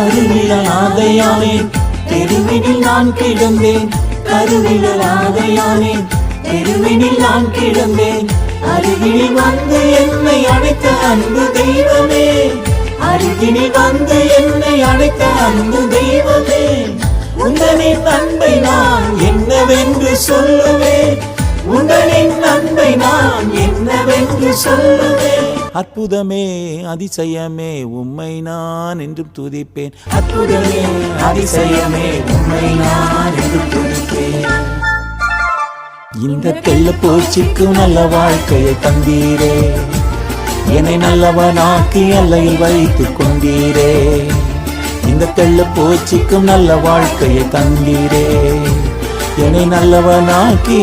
கருவிலாதையானேன், தெருவினில் நான் கிடந்தேன். கருவிலாதையானேன், தெருவினில் நான் கிடந்தேன். அருகினில் வந்து என்னை அழைத்த அன்பு தெய்வமே, அருகினில் வந்து என்னை அழைத்த அன்பு தெய்வமே. உந்தனின் அன்பை நான் என்னவென்று சொல்லுவேன், உந்தனின் அன்பை நான் என்னவென்று சொல்லுவேன். அற்புதமே அதிசயமே உம்மை நான் என்றும் துதிப்பேன். அற்புதமே அதிசயமே உம்மை நான் என்றும் துதிப்பேன். இந்த தெள்ள பூச்சிக்கு நல்ல வாழ்க்கையை தந்தீரே, என்னை நல்லவனாக்கி எல்லையில் வைத்துக் கொண்டீரே. இந்த தெள்ள பூச்சிக்கும் நல்ல வாழ்க்கையை தந்தீரே, என்னை நல்லவனாக்கி